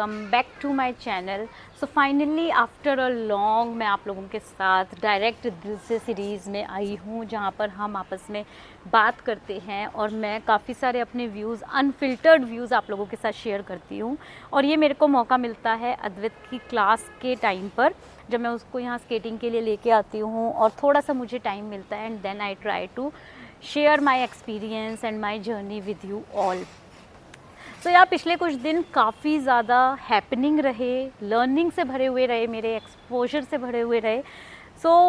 Welcome back to my channel. So finally after a long मैं आप लोगों के साथ डायरेक्ट दिल से सीरीज़ में आई हूँ, जहाँ पर हम आपस में बात करते हैं और मैं काफ़ी सारे अपने व्यूज़, अनफिल्टर्ड व्यूज़ आप लोगों के साथ शेयर करती हूँ। और ये मेरे को मौका मिलता है अद्वैत की क्लास के टाइम पर, जब मैं उसको यहाँ स्केटिंग के लिए लेके आती हूँ और थोड़ा सा मुझे टाइम मिलता है, and then I try to share my experience and my journey with you all. तो यार पिछले कुछ दिन काफ़ी ज़्यादा हैपनिंग रहे, लर्निंग से भरे हुए रहे, मेरे एक्सपोजर से भरे हुए रहे।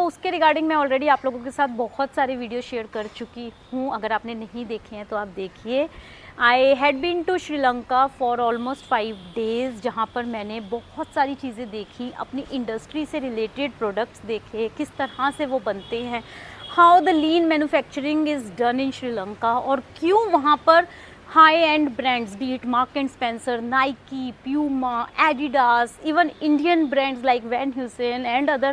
उसके रिगार्डिंग मैं ऑलरेडी आप लोगों के साथ बहुत सारे वीडियो शेयर कर चुकी हूँ। अगर आपने नहीं देखे हैं तो आप देखिए। I had been to Sri Lanka for almost 5 days, जहाँ पर मैंने बहुत सारी चीज़ें देखी, अपनी इंडस्ट्री से रिलेटेड प्रोडक्ट्स देखे, किस तरह से वो बनते हैं, how the lean manufacturing is done in Sri Lanka, और क्यों वहाँ पर high and brands, be it Mark and Spencer, Nike, Puma, Adidas, even Indian brands like Van Heusen and other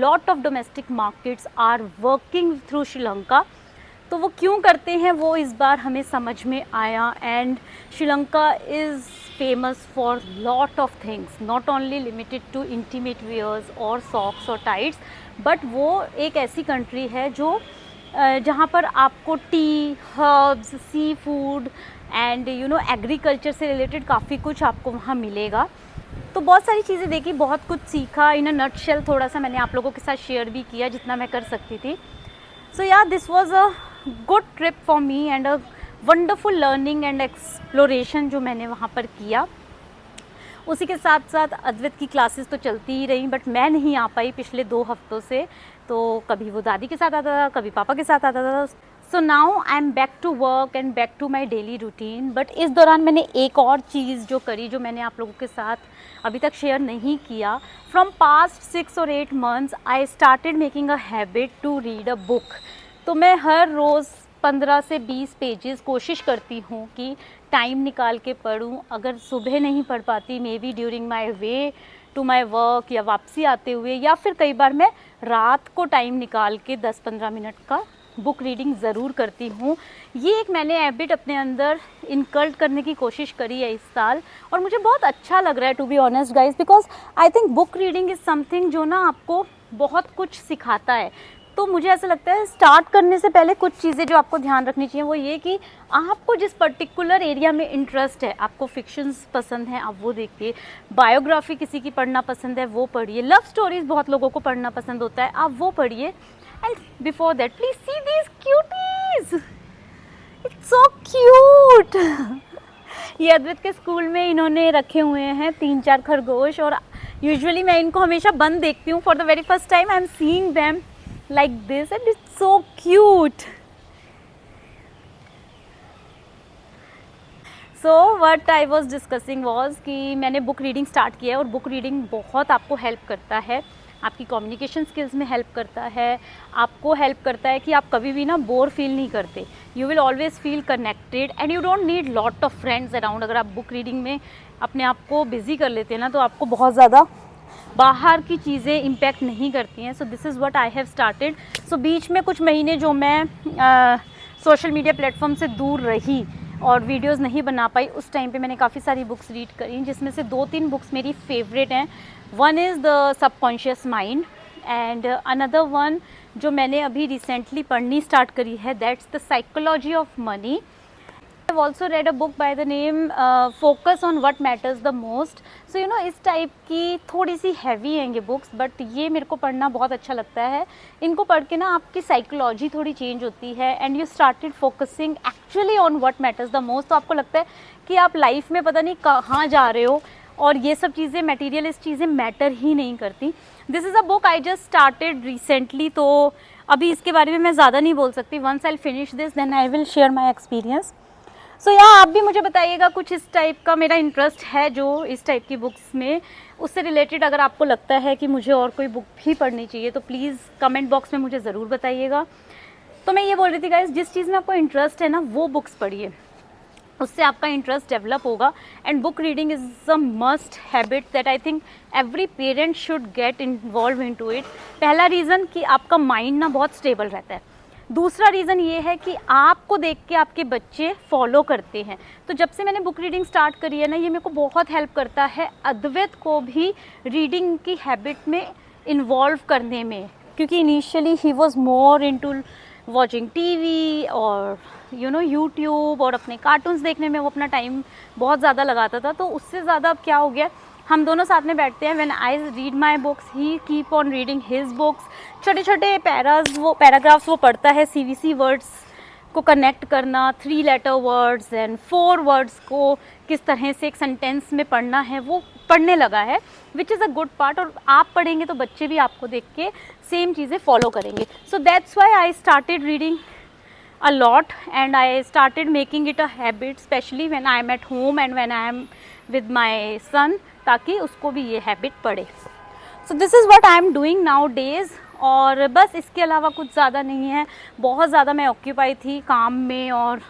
lot of domestic markets are working through Sri Lanka. तो वो क्यों करते हैं वो इस बार हमें समझ में आया। And Sri Lanka is famous for lot of things, not only limited to intimate wears और सॉक्स और टाइट्स, बट वो एक ऐसी कंट्री है जो जहाँ पर आपको tea, herbs, sea food and agriculture से रिलेटेड काफ़ी कुछ आपको वहाँ मिलेगा। तो बहुत सारी चीज़ें देखी, बहुत कुछ सीखा। इन अ नटशेल थोड़ा सा मैंने आप लोगों के साथ शेयर भी किया जितना मैं कर सकती थी। सो यार this was a good trip for me and a wonderful learning and exploration जो मैंने वहाँ पर किया। उसी के साथ साथ अद्वैत की क्लासेस तो चलती ही रहीं, बट मैं नहीं आ पाई पिछले 2 हफ्तों से। तो कभी वो दादी के साथ आता था, कभी पापा के साथ आता था। So now I am back to work and back to my daily routine. But इस दौरान मैंने एक और चीज़ जो करी, जो मैंने आप लोगों के साथ अभी तक शेयर नहीं किया। From past 6 or 8 months I started making a habit to read a book. तो मैं हर रोज़ 15 से 20 पेजेस कोशिश करती हूँ कि टाइम निकाल के पढूँ। अगर सुबह नहीं पढ़ पाती, maybe during my way to my work या वापसी आते हुए, या फिर कई बार मैं रात को टाइम निकाल के 10-15 मिनट का बुक रीडिंग ज़रूर करती हूँ। ये एक मैंने हैबिट अपने अंदर इनकल्ट करने की कोशिश करी है इस साल, और मुझे बहुत अच्छा लग रहा है to be honest guys, because I think book reading is something जो ना आपको बहुत कुछ सिखाता है। तो मुझे ऐसा लगता है स्टार्ट करने से पहले कुछ चीज़ें जो आपको ध्यान रखनी चाहिए वो ये कि आपको जिस पर्टिकुलर एरिया में इंटरेस्ट है, आपको फिक्शंस पसंद हैं आप वो देखिए, बायोग्राफी किसी की पढ़ना पसंद है वो पढ़िए, लव स्टोरीज़ बहुत लोगों को पढ़ना पसंद होता है आप वो पढ़िए। And before that please see these cuties, it's so cute. ये अद्वैत के स्कूल में इन्होंने रखे हुए हैं 3-4 खरगोश, और यूजुअली मैं इनको हमेशा बंद देखती हूँ। For the very first time I am seeing them like this and it's so cute. So what I was discussing was कि मैंने बुक रीडिंग स्टार्ट किया है, और बुक रीडिंग बहुत आपको हेल्प करता है, आपकी कम्युनिकेशन स्किल्स में हेल्प करता है, आपको हेल्प करता है कि आप कभी भी ना बोर फील नहीं करते। You will always feel connected and you don't need lot of friends around. अगर आप बुक रीडिंग में अपने आप को बिजी कर लेते हैं ना, तो आपको बहुत ज़्यादा बाहर की चीज़ें इम्पैक्ट नहीं करती हैं। So this is what I have started. So बीच में कुछ महीने जो मैं सोशल मीडिया प्लेटफॉर्म से दूर रही और वीडियोस नहीं बना पाई, उस टाइम पे मैंने काफ़ी सारी बुक्स रीड करी, जिसमें से 2-3 बुक्स मेरी फेवरेट हैं। One is the subconscious mind, and another one जो मैंने अभी रिसेंटली पढ़नी स्टार्ट करी है, that's the psychology of money. I've also read a book by the name Focus on What Matters the Most. So you know इस type की थोड़ी सी heavy हैं ये बुक्स, बट ये मेरे को पढ़ना बहुत अच्छा लगता है। इनको पढ़ के ना आपकी साइकोलॉजी थोड़ी चेंज होती है and you started focusing actually on what matters the most. तो आपको लगता है कि आप लाइफ में पता नहीं कहाँ जा रहे हो, और ये सब चीज़ें, मटेरियलिस्ट चीज़ें मैटर ही नहीं करती। This is a book I just started recently, तो अभी इसके बारे में मैं ज़्यादा नहीं बोल सकती। Once I finish this then I will share my experience. So यार आप भी मुझे बताइएगा, कुछ इस टाइप का मेरा इंटरेस्ट है जो इस टाइप की बुक्स में, उससे रिलेटेड अगर आपको लगता है कि मुझे और कोई बुक भी पढ़नी चाहिए तो प्लीज़ कमेंट बॉक्स में मुझे ज़रूर बताइएगा। तो मैं ये बोल रही थी गाइस, जिस चीज़ में आपको इंटरेस्ट है ना वो बुक्स पढ़िए, उससे आपका इंटरेस्ट डेवलप होगा। And book reading is a must habit that I think every parent should get involve in to it. पहला रीज़न कि आपका माइंड ना बहुत स्टेबल रहता है। दूसरा रीज़न ये है कि आपको देख के आपके बच्चे फॉलो करते हैं। तो जब से मैंने बुक रीडिंग स्टार्ट करी है ना, ये मेरे को बहुत हेल्प करता है अद्वैत को भी रीडिंग की हैबिट में इन्वॉल्व करने में, क्योंकि initially he was more into watching TV और यूट्यूब और अपने कार्टून्स देखने में वो अपना टाइम बहुत ज़्यादा लगाता था। तो उससे ज़्यादा अब क्या हो गया, हम दोनों साथ में बैठते हैं। When I read my books he keep on reading his books. छोटे छोटे पैराग्राफ्स वो पढ़ता है, CVC वर्ड्स को कनेक्ट करना, 3 लेटर वर्ड्स एंड 4 वर्ड्स को किस तरह से एक सेंटेंस में पढ़ना है, वो पढ़ने लगा है, which is a good part. और आप पढ़ेंगे तो बच्चे भी आपको देख के सेम चीज़ें फॉलो करेंगे। So that's why I started reading a lot and I started making it a habit, especially when I am at home and when I am with my son, ताकि उसको भी ये हैबिट पड़े। So this is what I am doing nowadays। और बस इसके अलावा कुछ ज़्यादा नहीं है। बहुत ज़्यादा मैं ऑक्यूपाई थी काम में और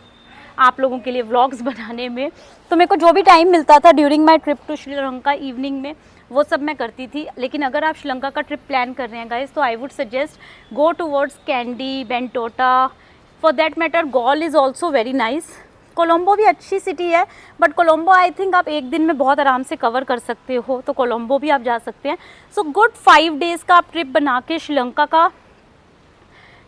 आप लोगों के लिए व्लॉग्स बनाने में, तो मेरे को जो भी टाइम मिलता था during my trip to Sri Lanka evening में, वो सब मैं करती थी। लेकिन अगर आप श्रीलंका का ट्रिप प्लान कर रहे हैं गाइस, तो I would suggest go towards Kandy, Bentota, for that matter Galle is also very nice. Colombo भी अच्छी सिटी है, बट कोलंबो आई थिंक आप एक दिन में बहुत आराम से कवर कर सकते हो, तो कोलंबो भी आप जा सकते हैं। सो गुड 5 डेज़ का आप ट्रिप बना के श्रीलंका का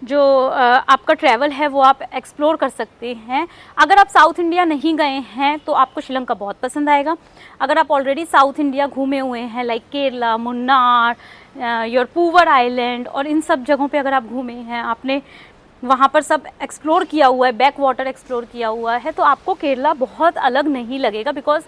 जो आपका ट्रैवल है वो आप एक्सप्लोर कर सकते हैं। अगर आप साउथ इंडिया नहीं गए हैं तो आपको श्रीलंका बहुत पसंद आएगा। अगर आप ऑलरेडी साउथ इंडिया घूमे हुए हैं, like Kerala, Munnar, your Poovar island और इन सब जगहों पे अगर आप घूमे हैं, आपने वहाँ पर सब एक्सप्लोर किया हुआ है, बैक वाटर एक्सप्लोर किया हुआ है, तो आपको केरला बहुत अलग नहीं लगेगा, बिकॉज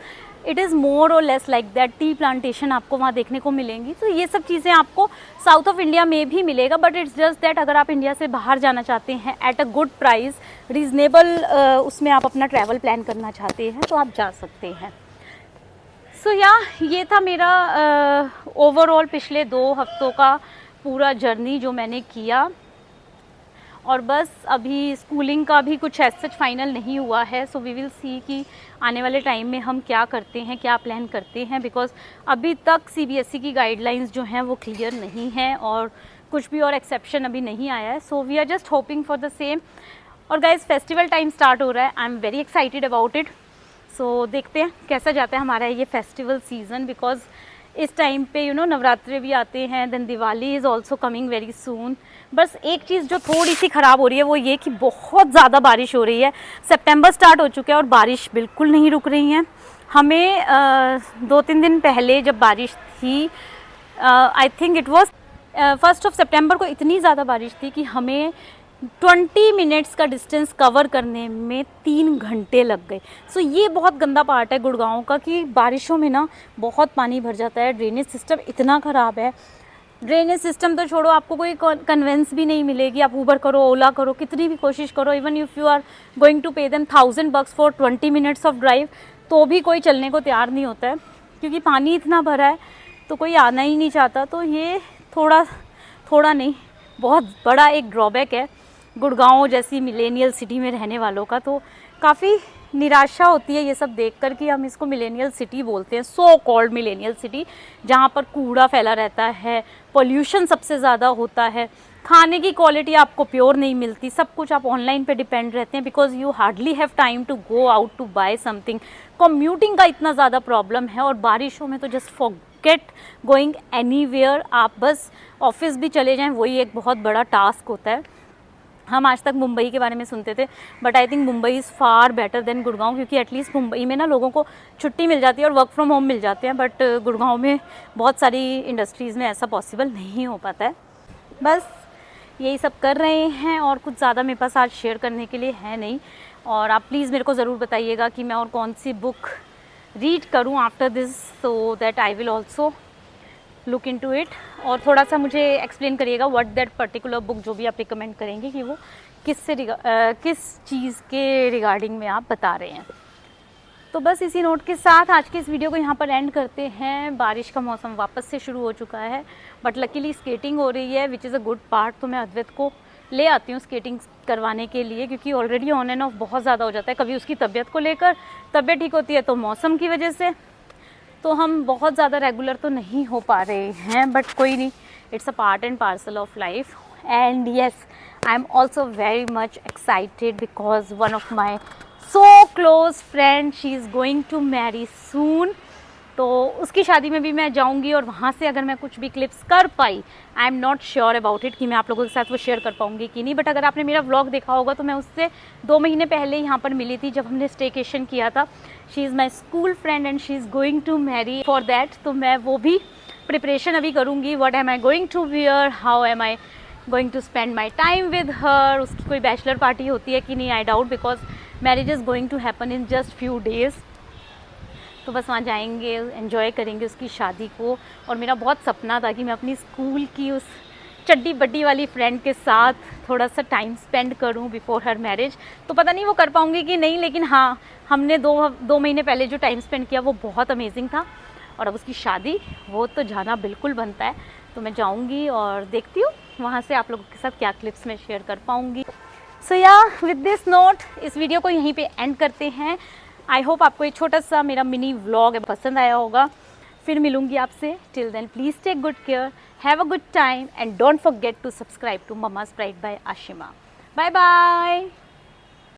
इट इज़ मोर और less like that. Tea plantation आपको वहाँ देखने को मिलेंगी। तो ये सब चीज़ें आपको साउथ ऑफ इंडिया में भी मिलेगा, बट इट्स जस्ट दैट अगर आप इंडिया से बाहर जाना चाहते हैं at a good price, reasonable उसमें आप अपना ट्रैवल प्लान करना चाहते हैं, तो आप जा सकते हैं। सो ये था मेरा ओवरऑल पिछले 2 हफ्तों का पूरा जर्नी जो मैंने किया। और बस अभी स्कूलिंग का भी कुछ ऐसा सच फाइनल नहीं हुआ है। सो वी विल सी कि आने वाले टाइम में हम क्या करते हैं, क्या प्लान करते हैं, बिकॉज अभी तक CBSE की गाइडलाइंस जो हैं वो क्लियर नहीं हैं और कुछ भी और एक्सेप्शन अभी नहीं आया है। So we are just hoping for the same. और गाइज फेस्टिवल टाइम स्टार्ट हो रहा है, I am very excited about it. So देखते हैं कैसा जाता है हमारा ये फेस्टिवल सीज़न, बिकॉज इस टाइम पे नवरात्रे भी आते हैं, then Diwali is also coming very soon. बस एक चीज़ जो थोड़ी सी ख़राब हो रही है वो ये कि बहुत ज़्यादा बारिश हो रही है। सितंबर स्टार्ट हो चुका है और बारिश बिल्कुल नहीं रुक रही है। हमें 2-3 दिन पहले जब बारिश थी, आई थिंक इट वॉज 1 सितंबर को, इतनी ज़्यादा बारिश थी कि हमें 20 मिनट्स का डिस्टेंस कवर करने में 3 घंटे लग गए। सो ये बहुत गंदा पार्ट है गुड़गांव का कि बारिशों में ना बहुत पानी भर जाता है। ड्रेनेज सिस्टम इतना ख़राब है। ड्रेनेज सिस्टम तो छोड़ो, आपको कोई कन्वेंस भी नहीं मिलेगी। आप ऊबर करो, ओला करो, कितनी भी कोशिश करो, even if you are going to pay them $1000 for 20 minutes of drive, तो भी कोई चलने को तैयार नहीं होता है, क्योंकि पानी इतना भरा है तो कोई आना ही नहीं चाहता। तो ये थोड़ा नहीं, बहुत बड़ा एक ड्रॉबैक है गुड़गांव जैसी मिलेनियल सिटी में रहने वालों का। तो काफ़ी निराशा होती है ये सब देखकर कि हम इसको मिलेनियल सिटी बोलते हैं, सो कॉल्ड मिलेनियल सिटी, जहाँ पर कूड़ा फैला रहता है, पोल्यूशन सबसे ज़्यादा होता है, खाने की क्वालिटी आपको प्योर नहीं मिलती, सब कुछ आप ऑनलाइन पे डिपेंड रहते हैं, because you hardly have time to go out to buy something. Commuting का इतना ज़्यादा प्रॉब्लम है, और बारिशों में तो जस्ट फॉरगेट गोइंग एनीवेयर। आप बस ऑफिस भी चले जाएँ वही एक बहुत बड़ा टास्क होता है। हम आज तक मुंबई के बारे में सुनते थे, but I think Mumbai is far better than Gurgaon, क्योंकि एटलीस्ट मुंबई में ना लोगों को छुट्टी मिल जाती है और वर्क फ्रॉम होम मिल जाते हैं, बट गुड़गांव में बहुत सारी इंडस्ट्रीज़ में ऐसा पॉसिबल नहीं हो पाता है। बस यही सब कर रहे हैं, और कुछ ज़्यादा मेरे पास आज शेयर करने के लिए है नहीं। और आप प्लीज़ मेरे को ज़रूर बताइएगा कि मैं और कौन सी बुक रीड करूँ after this, so that I will also look into it. और थोड़ा सा मुझे एक्सप्लेन करिएगा व्हाट दैट पर्टिकुलर बुक जो भी आप रिकमेंड करेंगे कि वो किस चीज़ के रिगार्डिंग में आप बता रहे हैं। तो बस इसी नोट के साथ आज के इस वीडियो को यहाँ पर एंड करते हैं। बारिश का मौसम वापस से शुरू हो चुका है, बट लकीली स्केटिंग हो रही है, which is a good part. तो मैं अद्वैत को ले आती हूँ स्केटिंग करवाने के लिए, क्योंकि ऑलरेडी ऑन एंड ऑफ बहुत ज़्यादा हो जाता है। कभी उसकी तबीयत को लेकर तबीयत ठीक होती है तो मौसम की वजह से, तो हम बहुत ज़्यादा रेगुलर तो नहीं हो पा रहे हैं, बट कोई नहीं, it's a part and parcel of life. and yes, I'm also very much excited because one of my so close friend, she is going to marry soon. तो उसकी शादी में भी मैं जाऊंगी और वहाँ से अगर मैं कुछ भी क्लिप्स कर पाई, I am not sure about it कि मैं आप लोगों के साथ वो शेयर कर पाऊंगी कि नहीं, बट अगर आपने मेरा व्लॉग देखा होगा तो मैं उससे 2 महीने पहले यहाँ पर मिली थी जब हमने स्टेकेशन किया था. She is my school friend and she is going to marry. For that तो मैं वो भी प्रिपरेशन अभी करूँगी. What am I going to wear, how am I going to spend my time with her. उसकी कोई बैचलर पार्टी होती है कि नहीं, I doubt, because marriage is going to happen in just few days. तो बस वहाँ जाएंगे, एंजॉय करेंगे उसकी शादी को. और मेरा बहुत सपना था कि मैं अपनी स्कूल की उस चड्डी बड्डी वाली फ्रेंड के साथ थोड़ा सा टाइम स्पेंड करूं बिफोर हर मैरिज. तो पता नहीं वो कर पाऊंगी कि नहीं, लेकिन हाँ, हमने दो महीने पहले जो टाइम स्पेंड किया वो बहुत अमेजिंग था. और अब उसकी शादी, वो तो जाना बिल्कुल बनता है. तो मैं जाऊँगी और देखती हूँ वहाँ से आप लोगों के साथ क्या क्लिप्स मैं शेयर कर पाऊँगी. सो या विद दिस नोट इस वीडियो को यहीं पे एंड करते हैं. आई होप आपको एक छोटा सा मेरा मिनी व्लॉग पसंद आया होगा. फिर मिलूंगी आपसे. Till then please take good care, have a good time and don't forget to subscribe to Mamma's Pride bye Ashima. Bye bye.